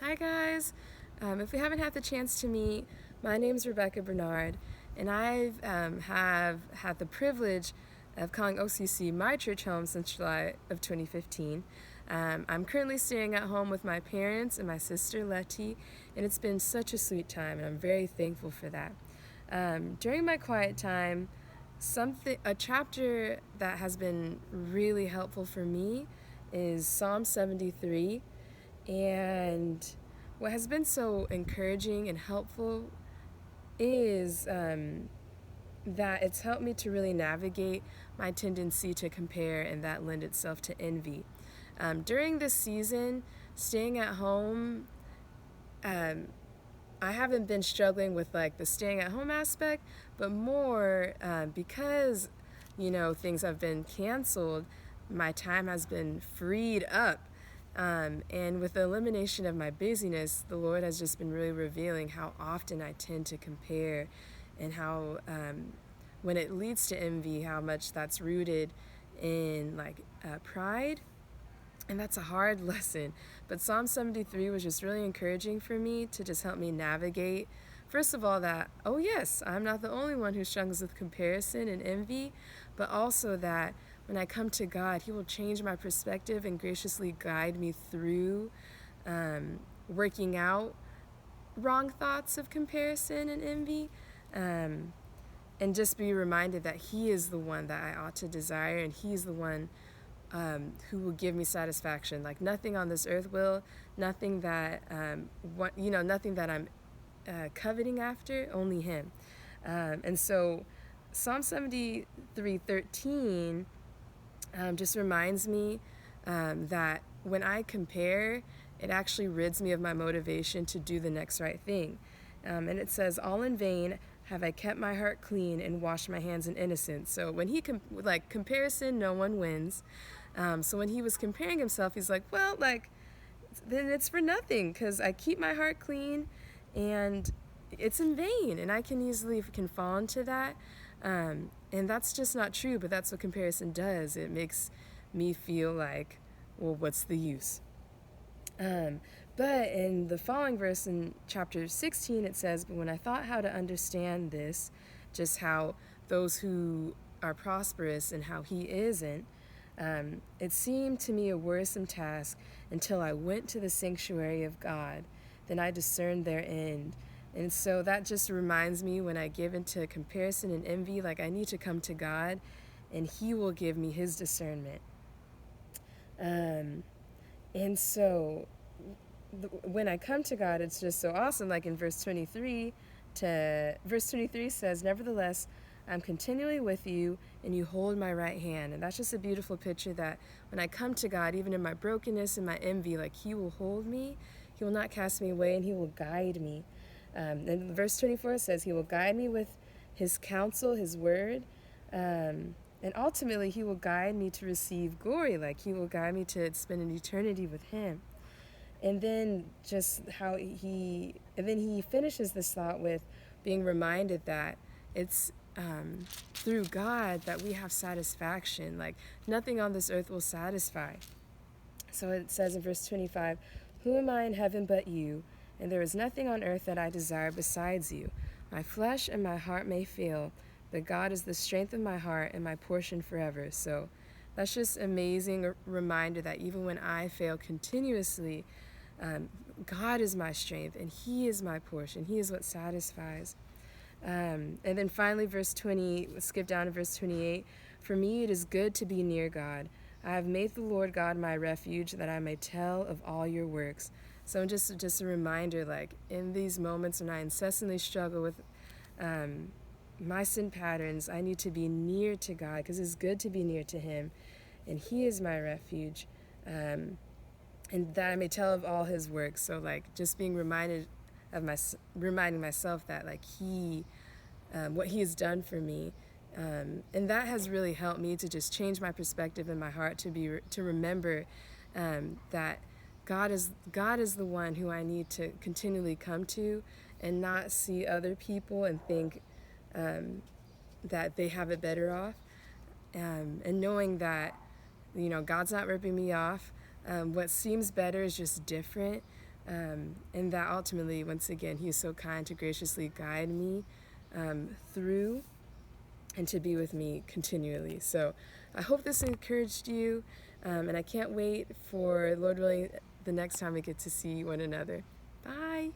Hi guys. If we haven't had the chance to meet, my name's Rebecca Bernard, and I have had the privilege of calling OCC my church home since July of 2015. I'm currently staying at home with my parents and my sister Letty, and it's been such a sweet time, and I'm very thankful for that. During my quiet time, a chapter that has been really helpful for me is Psalm 73. And what has been so encouraging and helpful is that it's helped me to really navigate my tendency to compare, and that lend itself to envy. During this season, staying at home, I haven't been struggling with like the staying at home aspect, but more because things have been canceled, my time has been freed up. And with the elimination of my busyness, the Lord has just been really revealing how often I tend to compare, and how when it leads to envy, how much that's rooted in pride. And that's a hard lesson. But Psalm 73 was just really encouraging for me to just help me navigate. First of all, that, oh yes, I'm not the only one who struggles with comparison and envy, but also that when I come to God, He will change my perspective and graciously guide me through working out wrong thoughts of comparison and envy. And just be reminded that He is the one that I ought to desire, and He's the one who will give me satisfaction. Like nothing on this earth will, nothing that nothing that I'm coveting after, only Him. And so Psalm 73:13 just reminds me that when I compare, it actually rids me of my motivation to do the next right thing. And it says, "All in vain have I kept my heart clean and washed my hands in innocence." So when he comparison, no one wins. So when he was comparing himself, he's like, well, then it's for nothing, because I keep my heart clean, and it's in vain, and I can easily fall into that. And that's just not true, but that's what comparison does. It makes me feel like, well, what's the use? But in the following verse in chapter 16, it says, "But when I thought how to understand this, just how those who are prosperous and how he isn't, it seemed to me a worrisome task until I went to the sanctuary of God. Then I discerned their end." And so that just reminds me, when I give into comparison and envy, like I need to come to God, and He will give me His discernment. And so when I come to God, it's just so awesome. Like in verse 23 says, "Nevertheless, I'm continually with you, and you hold my right hand." And that's just a beautiful picture that when I come to God, even in my brokenness and my envy, like He will hold me, He will not cast me away, and He will guide me. And verse 24 says, "He will guide me with His counsel, His word." And ultimately, He will guide me to receive glory. Like He will guide me to spend an eternity with Him. And then he finishes this thought with being reminded that it's through God that we have satisfaction. Like nothing on this earth will satisfy. So it says in verse 25, "Who am I in heaven but you? And there is nothing on earth that I desire besides you. My flesh and my heart may fail, but God is the strength of my heart and my portion forever." So that's just amazing reminder that even when I fail continuously, God is my strength, and He is my portion. He is what satisfies. And then finally, verse 20, skip down to verse 28. "For me it is good to be near God. I have made the Lord God my refuge, that I may tell of all your works." So just a reminder, like in these moments when I incessantly struggle with my sin patterns, I need to be near to God, because it's good to be near to Him, and He is my refuge. And that I may tell of all His works. So like just being reminding myself that like what He has done for me, and that has really helped me to just change my perspective in my heart to remember that God is the one who I need to continually come to, and not see other people and think that they have it better off, and knowing that God's not ripping me off. What seems better is just different, And that ultimately, once again, He is so kind to graciously guide me through and to be with me continually. So I hope this encouraged you, and I can't wait for, Lord willing, the next time we get to see one another. Bye.